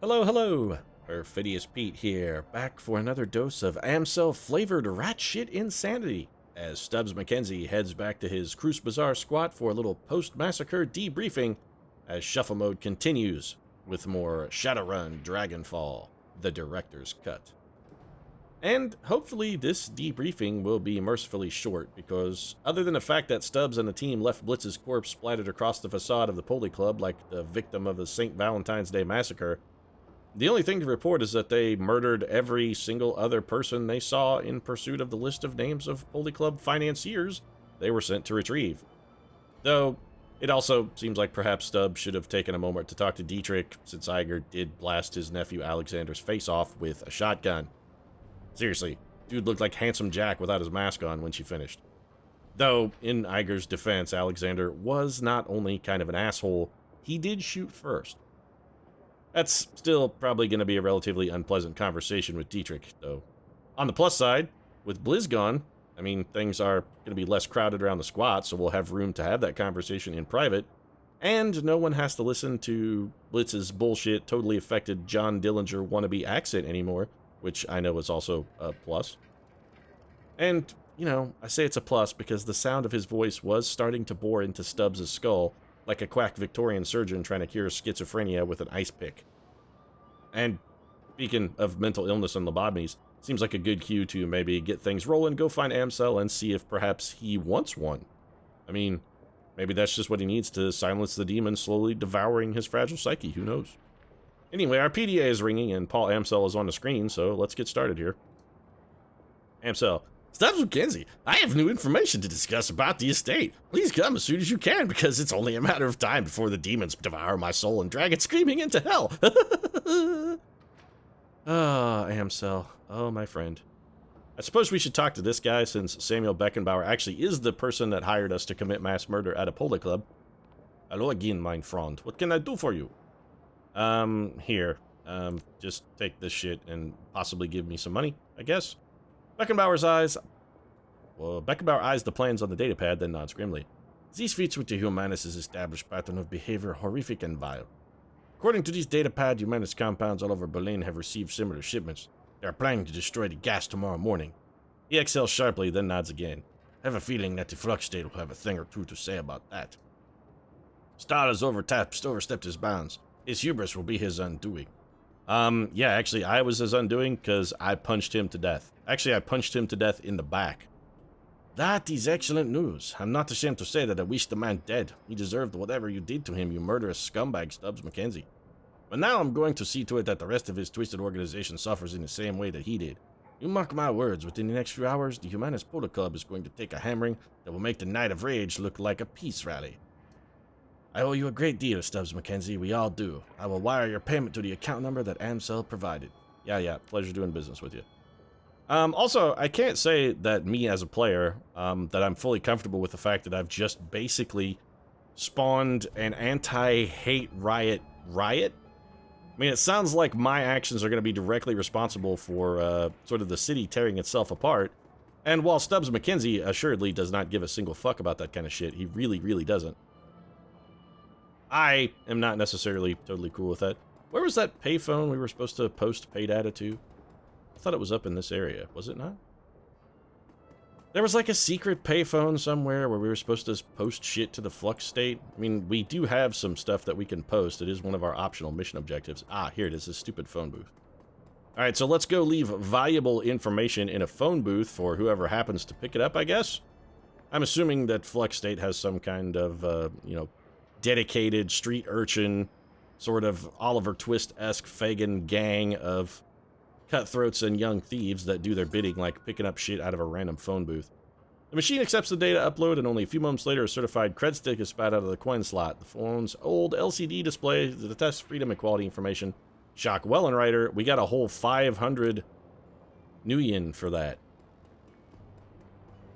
Hello, hello! Perfidious Pete here, back for another dose of Amsel-flavored rat shit insanity, as Stubbs McKenzie heads back to his Cruise Bazaar squat for a little post-massacre debriefing, as Shuffle Mode continues with more Shadowrun Dragonfall, the director's cut. And hopefully this debriefing will be mercifully short, because other than the fact that Stubbs and the team left Blitz's corpse splattered across the facade of the Poli Club like the victim of the St. Valentine's Day massacre, the only thing to report is that they murdered every single other person they saw in pursuit of the list of names of Poli Club financiers they were sent to retrieve. Though, it also seems like perhaps Stubbs should have taken a moment to talk to Dietrich, since Iger did blast his nephew Alexander's face off with a shotgun. Seriously, dude looked like Handsome Jack without his mask on when she finished. Though, in Iger's defense, Alexander was not only kind of an asshole, he did shoot first. That's still probably going to be a relatively unpleasant conversation with Dietrich, though. On the plus side, with Blizz gone, I mean, things are going to be less crowded around the squat, so we'll have room to have that conversation in private, and no one has to listen to Blitz's bullshit, totally affected John Dillinger wannabe accent anymore, which I know is also a plus. And, you know, I say it's a plus because the sound of his voice was starting to bore into Stubbs' skull, like a quack Victorian surgeon trying to cure schizophrenia with an ice pick. And speaking of mental illness and lobotomies, seems like a good cue to maybe get things rolling, go find Amsel, and see if perhaps he wants one. I mean, maybe that's just what he needs to silence the demon slowly devouring his fragile psyche, who knows? Anyway, our PDA is ringing and Paul Amsel is on the screen, so let's get started here. Amsel: Stubbs McKenzie, I have new information to discuss about the estate. Please come as soon as you can, because it's only a matter of time before the demons devour my soul and drag it screaming into hell. Ah, Amsel. Oh, my friend. I suppose we should talk to this guy, since Samuel Beckenbauer actually is the person that hired us to commit mass murder at a Poli Club. Hello again, mein Freund. What can I do for you? Here. Just take this shit and possibly give me some money, I guess. Beckenbauer eyes the plans on the datapad, then nods grimly. This fits with the Humanus' established pattern of behavior, horrific and vile. According to these datapad, Humanus compounds all over Berlin have received similar shipments. They are planning to destroy the gas tomorrow morning. He exhales sharply, then nods again. I have a feeling that the flux state will have a thing or two to say about that. Stahl has overstepped his bounds. His hubris will be his undoing. Yeah, actually, I was his undoing because I punched him to death. Actually, I punched him to death in the back. That is excellent news. I'm not ashamed to say that I wish the man dead. He deserved whatever you did to him, you murderous scumbag Stubbs McKenzie. But now I'm going to see to it that the rest of his twisted organization suffers in the same way that he did. You mark my words, within the next few hours, the Humanus Poli Club is going to take a hammering that will make the Night of Rage look like a peace rally. I owe you a great deal, Stubbs McKenzie, we all do. I will wire your payment to the account number that Amsel provided. Yeah, pleasure doing business with you. Also, I can't say that me as a player, that I'm fully comfortable with the fact that I've just basically spawned an anti-hate riot. I mean, it sounds like my actions are going to be directly responsible for, sort of the city tearing itself apart. And while Stubbs McKenzie assuredly does not give a single fuck about that kind of shit, he really, really doesn't. I am not necessarily totally cool with that. Where was that payphone we were supposed to post pay data to? I thought it was up in this area, was it not? There was like a secret payphone somewhere where we were supposed to post shit to the flux state. I mean, we do have some stuff that we can post. It is one of our optional mission objectives. Ah, here it is, this stupid phone booth. Alright, so let's go leave valuable information in a phone booth for whoever happens to pick it up, I guess. I'm assuming that flux state has some kind of, you know, dedicated street urchin, sort of Oliver Twist-esque Fagin gang of cutthroats and young thieves that do their bidding, like picking up shit out of a random phone booth. The machine accepts the data upload, and only a few moments later a certified cred stick is spat out of the coin slot. The phone's old LCD display detests freedom and quality information. Shock Wellenreiter, we got a whole 500 Nuyen for that.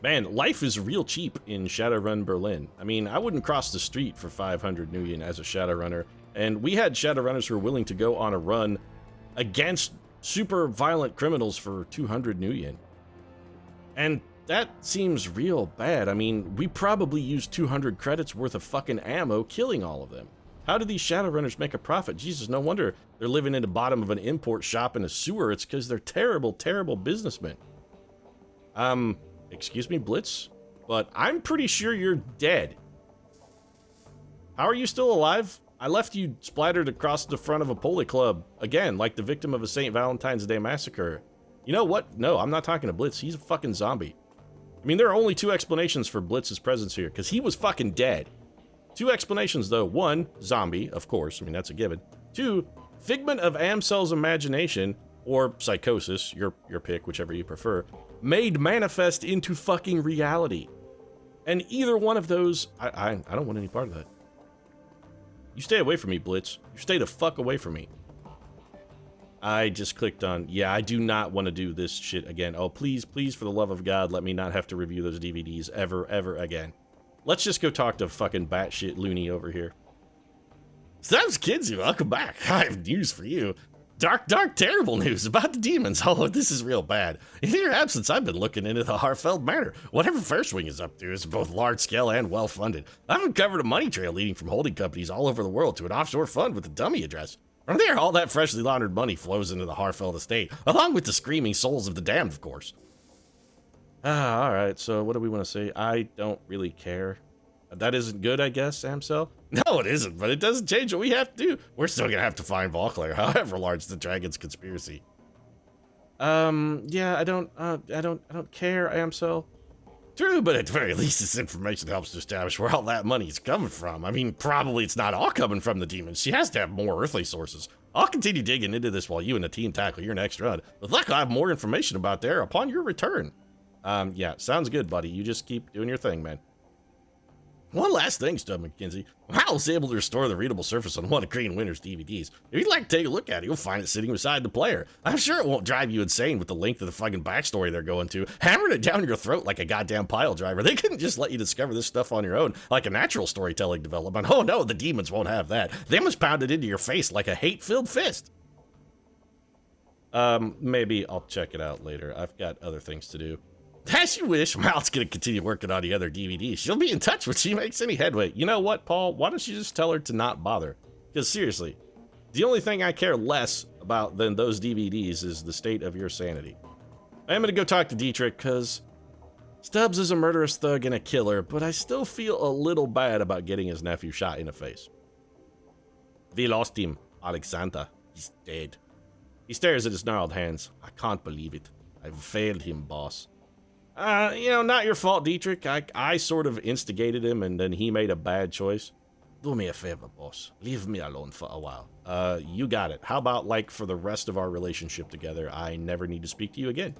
Man, life is real cheap in Shadowrun Berlin. I mean, I wouldn't cross the street for 500 Nuyen as a Shadowrunner, and we had Shadowrunners who were willing to go on a run against super violent criminals for 200 Nuyen. And that seems real bad. I mean, we probably used 200 credits worth of fucking ammo killing all of them. How do these Shadowrunners make a profit? Jesus, no wonder they're living in the bottom of an import shop in a sewer. It's because they're terrible, terrible businessmen. Excuse me, Blitz, but I'm pretty sure you're dead. How are you still alive? I left you splattered across the front of a poli club, again, like the victim of a St. Valentine's Day massacre. You know what? No, I'm not talking to Blitz. He's a fucking zombie. I mean, there are only 2 explanations for Blitz's presence here, because he was fucking dead. 2 explanations, though. 1, zombie, of course. I mean, that's a given. 2, figment of Amsel's imagination, or psychosis, your pick, whichever you prefer, made manifest into fucking reality. And either one of those, I don't want any part of that. You stay away from me, Blitz. You stay the fuck away from me. I just clicked on, yeah, I do not want to do this shit again. Oh, please, please, for the love of God, let me not have to review those DVDs ever, ever again. Let's just go talk to fucking batshit loony over here. Stubbs McKenzie, welcome back. I have news for you. Dark, terrible news about the demons. Oh, this is real bad. In your absence, I've been looking into the Harfeld matter. Whatever First Wing is up to is both large-scale and well-funded. I've uncovered a money trail leading from holding companies all over the world to an offshore fund with a dummy address. From there, all that freshly laundered money flows into the Harfeld estate, along with the screaming souls of the damned, of course. Alright, so what do we want to say? I don't really care. That isn't good, I guess, Amsel? No, it isn't, but it doesn't change what we have to do. We're still gonna have to find Valclair, however large the dragon's conspiracy. Yeah, I don't care, Amsel. True, but at the very least, this information helps to establish where all that money is coming from. I mean, probably it's not all coming from the demons. She has to have more earthly sources. I'll continue digging into this while you and the team tackle your next run. With luck, I'll have more information about there upon your return. Yeah, sounds good, buddy. You just keep doing your thing, man. One last thing, Stubbs McKenzie. I was able to restore the readable surface on one of Green Winter's DVDs. If you'd like to take a look at it, you'll find it sitting beside the player. I'm sure it won't drive you insane with the length of the fucking backstory they're going to, hammering it down your throat like a goddamn pile driver. They couldn't just let you discover this stuff on your own, like a natural storytelling development. Oh no, the demons won't have that. They must pound it into your face like a hate-filled fist. Maybe I'll check it out later. I've got other things to do. As you wish. Mal's gonna continue working on the other DVDs. She'll be in touch when she makes any headway. You know what, Paul? Why don't you just tell her to not bother? Because seriously, the only thing I care less about than those DVDs is the state of your sanity. I am gonna go talk to Dietrich, because Stubbs is a murderous thug and a killer, but I still feel a little bad about getting his nephew shot in the face. We lost him, Alexander. He's dead. He stares at his gnarled hands. I can't believe it. I've failed him, boss. You know, not your fault, Dietrich. I sort of instigated him, and then he made a bad choice. Do me a favor, boss. Leave me alone for a while. You got it. How about, like, for the rest of our relationship together, I never need to speak to you again?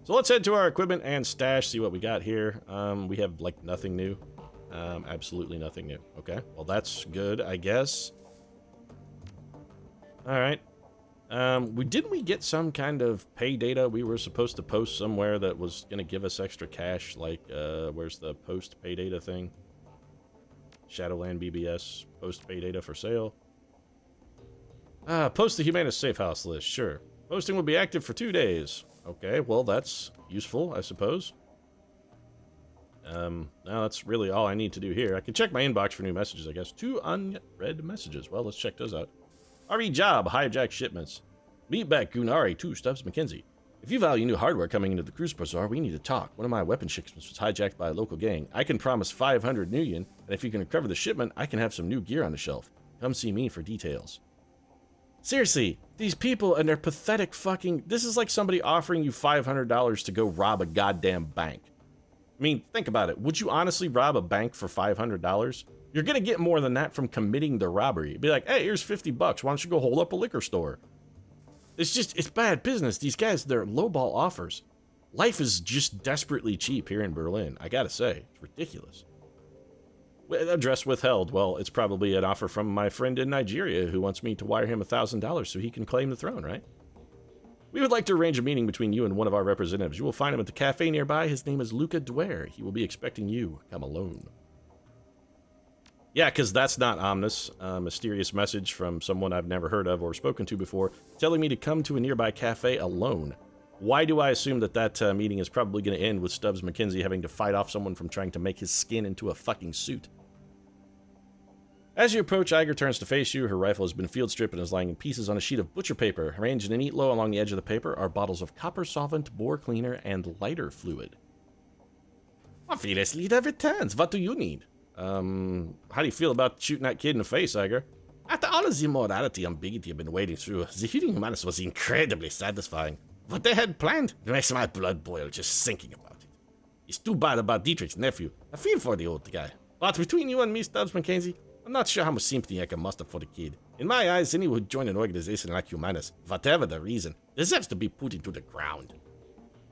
So let's head to our equipment and stash, see what we got here. We have, like, nothing new. Absolutely nothing new. Okay, well, that's good, I guess. All right. Didn't we get some kind of pay data we were supposed to post somewhere that was going to give us extra cash? Like, where's the post pay data thing? Shadowland BBS, post pay data for sale. Post the Humanist Safe House list, sure. Posting will be active for 2 days. Okay, well, that's useful, I suppose. Now that's really all I need to do here. I can check my inbox for new messages, I guess. 2 unread messages. Well, let's check those out. RE Job, hijack shipments. Meatback Gunari 2, Stubbs McKenzie. If you value new hardware coming into the Cruise Bazaar, we need to talk. One of my weapon shipments was hijacked by a local gang. I can promise 500 new yen, and if you can recover the shipment, I can have some new gear on the shelf. Come see me for details. Seriously, these people and their pathetic fucking... This is like somebody offering you $500 to go rob a goddamn bank. I mean, think about it. Would you honestly rob a bank for $500? You're gonna get more than that from committing the robbery. It'd be like, hey, here's $50. Why don't you go hold up a liquor store? It's bad business. These guys, they're lowball offers. Life is just desperately cheap here in Berlin. I gotta say, it's ridiculous. Address withheld. Well, it's probably an offer from my friend in Nigeria who wants me to wire him $1,000 so he can claim the throne, right? We would like to arrange a meeting between you and one of our representatives. You will find him at the cafe nearby. His name is Luca Dwyer. He will be expecting you. Come alone. Yeah, because that's not ominous. Mysterious message from someone I've never heard of or spoken to before, telling me to come to a nearby cafe alone. Why do I assume that that meeting is probably going to end with Stubbs McKenzie having to fight off someone from trying to make his skin into a fucking suit? As you approach, Iger turns to face you. Her rifle has been field stripped and is lying in pieces on a sheet of butcher paper. Arranged in a neat row along the edge of the paper are bottles of copper solvent, bore cleaner, and lighter fluid. Perfidious leader returns. What do you need? How do you feel about shooting that kid in the face, Iger? After all of the immorality and bigotry I've been wading through, the healing humanus was incredibly satisfying. What they had planned makes my blood boil just thinking about it. It's too bad about Dietrich's nephew. I feel for the old guy. But between you and me, Stubbs McKenzie, I'm not sure how much sympathy I can muster for the kid. In my eyes, anyone who joined an organization like Humanus, whatever the reason, deserves to be put into the ground.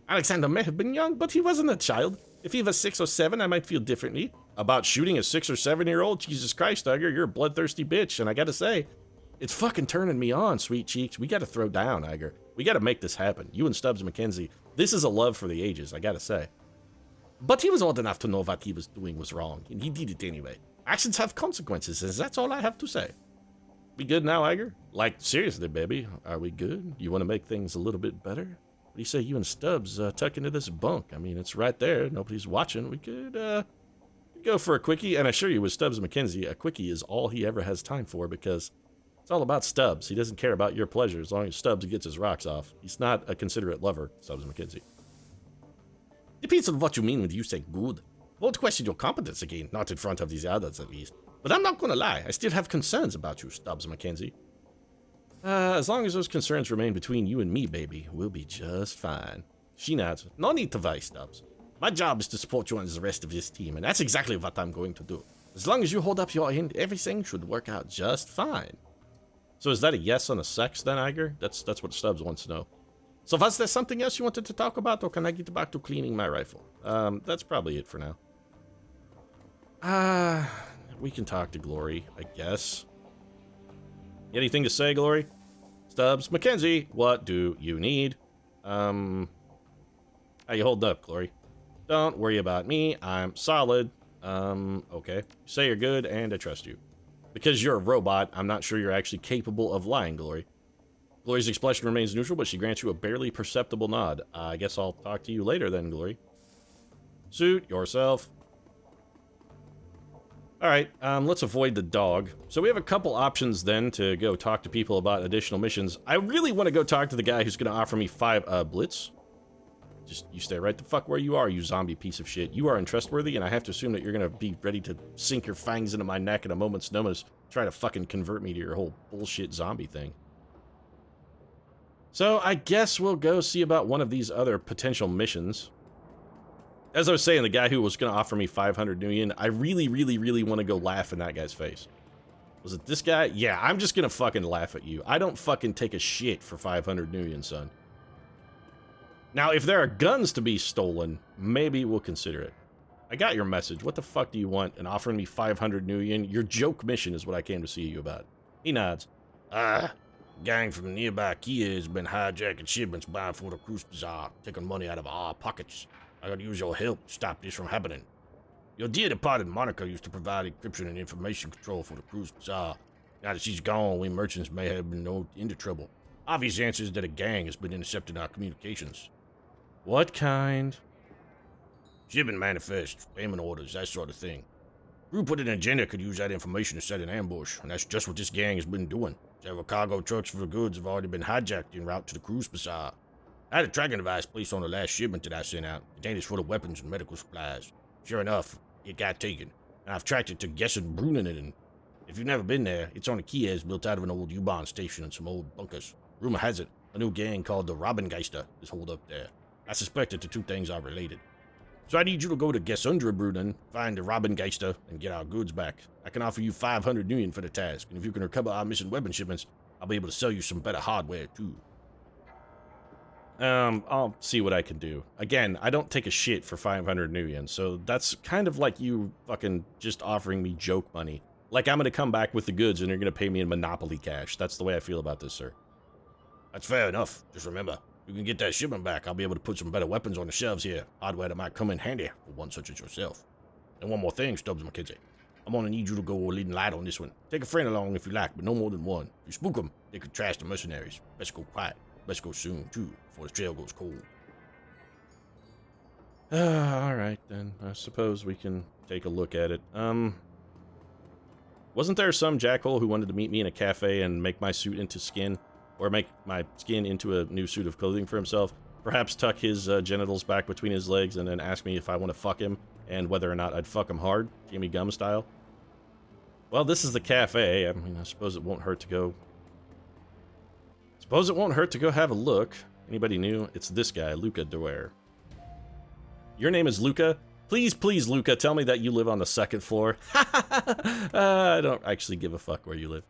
Alexander may have been young, but he wasn't a child. If he was 6 or 7, I might feel differently. About shooting a 6 or 7-year-old? Jesus Christ, Iger, you're a bloodthirsty bitch, and I gotta say, it's fucking turning me on, sweet cheeks. We gotta throw down, Iger. We gotta make this happen. You and Stubbs McKenzie, this is a love for the ages, I gotta say. But he was old enough to know what he was doing was wrong, and he did it anyway. Actions have consequences, and that's all I have to say. We good now, Iger? Like, seriously, baby, are we good? You want to make things a little bit better? What do you say you and Stubbs tuck into this bunk? I mean, it's right there. Nobody's watching. We could go for a quickie, and I assure you with Stubbs McKenzie, a quickie is all he ever has time for because it's all about Stubbs. He doesn't care about your pleasure as long as Stubbs gets his rocks off. He's not a considerate lover, Stubbs McKenzie. Depends on what you mean when you say good. Won't question your competence again, not in front of these others at least. But I'm not gonna lie, I still have concerns about you, Stubbs McKenzie. As long as those concerns remain between you and me, baby, we'll be just fine. She nods. No need to worry, Stubbs. My job is to support you and the rest of this team, and that's exactly what I'm going to do. As long as you hold up your end, everything should work out just fine. So is that a yes on the sex then, Iger? That's what Stubbs wants to know. So was there something else you wanted to talk about, or can I get back to cleaning my rifle? That's probably it for now. We can talk to Glory, I guess. Anything to say, Glory? Stubbs McKenzie, what do you need? How you holding up, Glory? Don't worry about me, I'm solid. Okay. Say you're good, and I trust you. Because you're a robot, I'm not sure you're actually capable of lying, Glory. Glory's expression remains neutral, but she grants you a barely perceptible nod. I guess I'll talk to you later then, Glory. Suit yourself. Alright, let's avoid the dog. So we have a couple options then to go talk to people about additional missions. I really want to go talk to the guy who's going to offer me 5 blitz. Just, you stay right the fuck where you are, you zombie piece of shit. You are untrustworthy, and I have to assume that you're going to be ready to sink your fangs into my neck at a moment's notice, try to fucking convert me to your whole bullshit zombie thing. So I guess we'll go see about one of these other potential missions. As I was saying, the guy who was going to offer me 500 million, I really want to go laugh in that guy's face. Was it this guy? Yeah, I'm just going to fucking laugh at you. I don't fucking take a shit for 500 million, son. Now, if there are guns to be stolen, maybe we'll consider it. I got your message. What the fuck do you want? And offering me 500 million? Your joke mission is what I came to see you about. He nods. Gang from nearby Kia has been hijacking shipments bound for the Cruise Bazaar, taking money out of our pockets. I gotta use your help to stop this from happening. Your dear departed Monica used to provide encryption and information control for the Cruise Bazaar. Now that she's gone, we merchants may have been into trouble. Obvious answer is that a gang has been intercepting our communications. What kind? Shipment manifests, payment orders, that sort of thing. Group with an agenda could use that information to set an ambush, and that's just what this gang has been doing. Several cargo trucks for goods have already been hijacked en route to the Cruise Bazaar. I had a tracking device placed on the last shipment that I sent out. Containers full of weapons and medical supplies. Sure enough, it got taken, and I've tracked it to Gessen-Brunnen. If you've never been there, it's on a Kiev built out of an old U-Bahn station and some old bunkers. Rumor has it, a new gang called the Robengeister is holed up there. I suspect that the two things are related. So I need you to go to Gessen-Brunnen, find the Robengeister, and get our goods back. I can offer you 500 million for the task, and if you can recover our missing weapon shipments, I'll be able to sell you some better hardware, too. I'll see what I can do. Again, I don't take a shit for 500 million, so that's kind of like you fucking just offering me joke money. Like I'm gonna come back with the goods and you're gonna pay me in Monopoly cash. That's the way I feel about this, sir. That's fair enough. Just remember, you can get that shipment back. I'll be able to put some better weapons on the shelves here. Hardware that might come in handy for one such as yourself. And one more thing, Stubbs McKenzie. I'm gonna need you to go leading light on this one. Take a friend along if you like, but no more than one. If you spook them, they could trash the mercenaries. Best go quiet. Best go soon, too, before the trail goes cold. Alright then. I suppose we can take a look at it. Wasn't there some jackhole who wanted to meet me in a cafe and make my suit into skin? Or make my skin into a new suit of clothing for himself? Perhaps tuck his genitals back between his legs and then ask me if I want to fuck him and whether or not I'd fuck him hard, Jimmy Gum style? Well, this is the cafe. I mean, I suppose it won't hurt to go... have a look. Anybody new? It's this guy, Luca Dwyer. Your name is Luca? Please, please, Luca, tell me that you live on the second floor. I don't actually give a fuck where you live.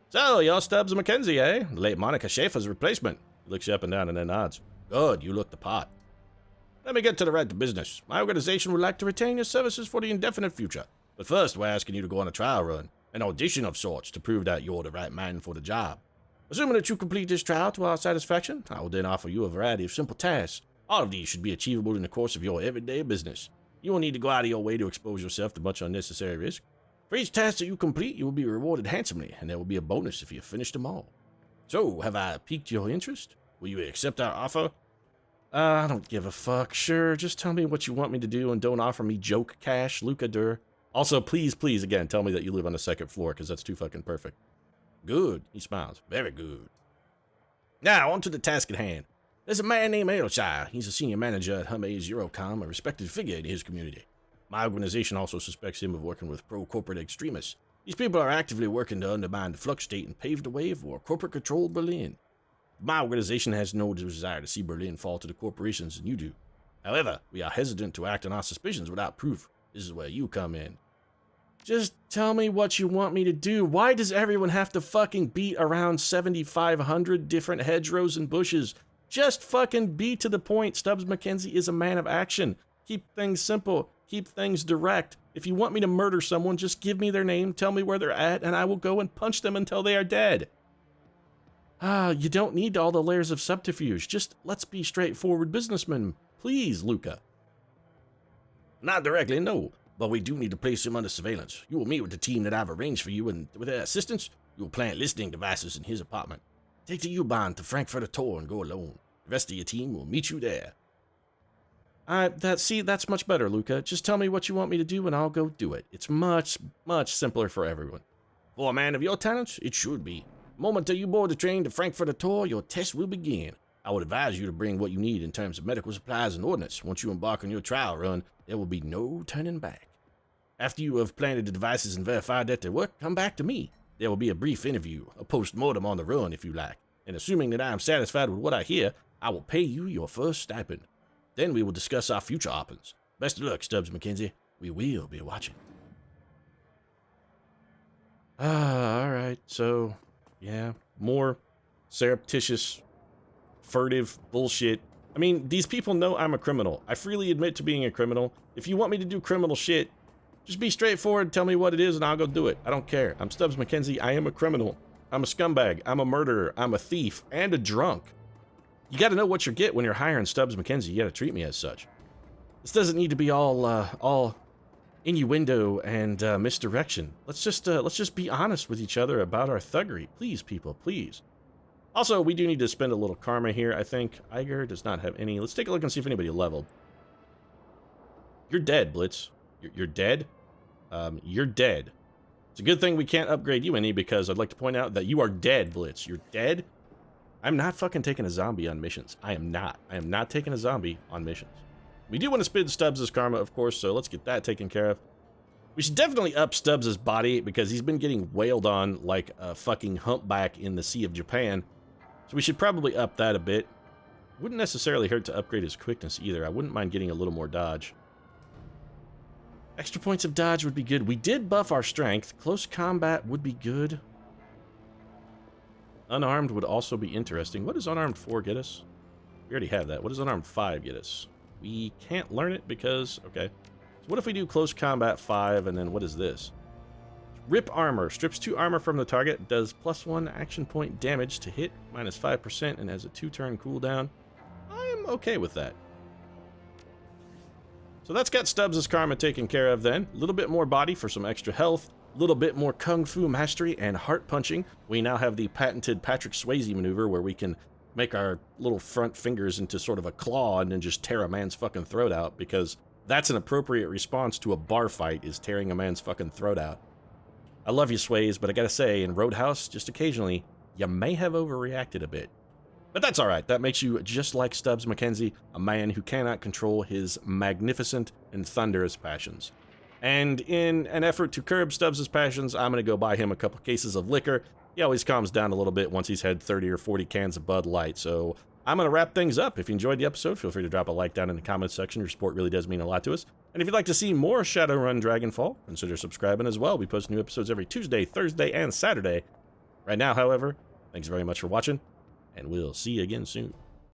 So, you're Stubbs McKenzie, eh? The late Monica Schaefer's replacement. He looks you up and down and then nods. Good, you look the part. Let me get to the right of business. My organization would like to retain your services for the indefinite future. But first, we're asking you to go on a trial run, an audition of sorts to prove that you're the right man for the job. Assuming that you complete this trial to our satisfaction, I will then offer you a variety of simple tasks. All of these should be achievable in the course of your everyday business. You will need to go out of your way to expose yourself to much unnecessary risk. For each task that you complete, you will be rewarded handsomely, and there will be a bonus if you finish them all. So, have I piqued your interest? Will you accept our offer? I don't give a fuck. Sure, just tell me what you want me to do and don't offer me joke cash, Luca Dur. Also, please, please, again, tell me that you live on the second floor, because that's too fucking perfect. Good, he smiles. Very good. Now, on to the task at hand. There's a man named Ailshire. He's a senior manager at Hermes Eurocom, a respected figure in his community. My organization also suspects him of working with pro-corporate extremists. These people are actively working to undermine the flux state and pave the way for corporate-controlled Berlin. My organization has no desire to see Berlin fall to the corporations than you do. However, we are hesitant to act on our suspicions without proof. This is where you come in. Just tell me what you want me to do. Why does everyone have to fucking beat around 7,500 different hedgerows and bushes? Just fucking be to the point. Stubbs McKenzie is a man of action. Keep things simple. Keep things direct. If you want me to murder someone, just give me their name, tell me where they're at, and I will go and punch them until they are dead. You don't need all the layers of subterfuge. Just let's be straightforward businessmen. Please, Luca. Not directly, no. But we do need to place him under surveillance. You will meet with the team that I've arranged for you, and with their assistance, you will plant listening devices in his apartment. Take the U-Bahn to Frankfurter Tor and go alone. The rest of your team will meet you there. That's much better, Luca. Just tell me what you want me to do and I'll go do it. It's much, much simpler for everyone. For a man of your talents, it should be. The moment that you board the train to Frankfurter Tor, your test will begin. I would advise you to bring what you need in terms of medical supplies and ordnance. Once you embark on your trial run, there will be no turning back. After you have planted the devices and verified that they work, come back to me. There will be a brief interview, a post-mortem on the run if you like. And assuming that I am satisfied with what I hear, I will pay you your first stipend. Then we will discuss our future options. Best of luck, Stubbs McKenzie. We will be watching. Alright, so, yeah, more surreptitious, furtive bullshit. I mean, these people know I'm a criminal. I freely admit to being a criminal. If you want me to do criminal shit, just be straightforward, tell me what it is, and I'll go do it. I don't care. I'm Stubbs McKenzie. I am a criminal. I'm a scumbag. I'm a murderer. I'm a thief. And a drunk. You gotta know what you get when you're hiring Stubbs McKenzie. You gotta treat me as such. This doesn't need to be all innuendo and misdirection. Let's just be honest with each other about our thuggery. Please, people, please. Also, we do need to spend a little karma here, I think. Iger does not have any. Let's take a look and see if anybody leveled. You're dead, Blitz. You're dead? You're dead. It's a good thing we can't upgrade you any, because I'd like to point out that you are dead, Blitz. You're dead? I'm not fucking taking a zombie on missions. I am not. I am not taking a zombie on missions. We do want to spin Stubbs' karma, of course, so let's get that taken care of. We should definitely up Stubbs' body, because he's been getting wailed on like a fucking humpback in the Sea of Japan. So we should probably up that a bit. Wouldn't necessarily hurt to upgrade his quickness either. I wouldn't mind getting a little more dodge. Extra points of dodge would be good. We did buff our strength. Close combat would be good. Unarmed would also be interesting. What does unarmed 4 get us? We already have that. What does unarmed 5 get us? We can't learn it because... Okay. So what if we do close combat 5, and then what is this? Rip armor. Strips 2 armor from the target. Does +1 action point damage to hit. -5% and has a 2-turn cooldown. I'm okay with that. So that's got Stubbs' karma taken care of then. A little bit more body for some extra health. A little bit more kung fu mastery and heart punching. We now have the patented Patrick Swayze maneuver where we can make our little front fingers into sort of a claw and then just tear a man's fucking throat out, because that's an appropriate response to a bar fight, is tearing a man's fucking throat out. I love you, Sways, but I gotta say, in Roadhouse, just occasionally, you may have overreacted a bit. But that's alright, that makes you just like Stubbs McKenzie, a man who cannot control his magnificent and thunderous passions. And in an effort to curb Stubbs' passions, I'm gonna go buy him a couple cases of liquor. He always calms down a little bit once he's had 30 or 40 cans of Bud Light, so I'm gonna wrap things up. If you enjoyed the episode, feel free to drop a like down in the comments section. Your support really does mean a lot to us. And if you'd like to see more Shadowrun Dragonfall, consider subscribing as well. We post new episodes every Tuesday, Thursday, and Saturday. Right now, however, thanks very much for watching, and we'll see you again soon.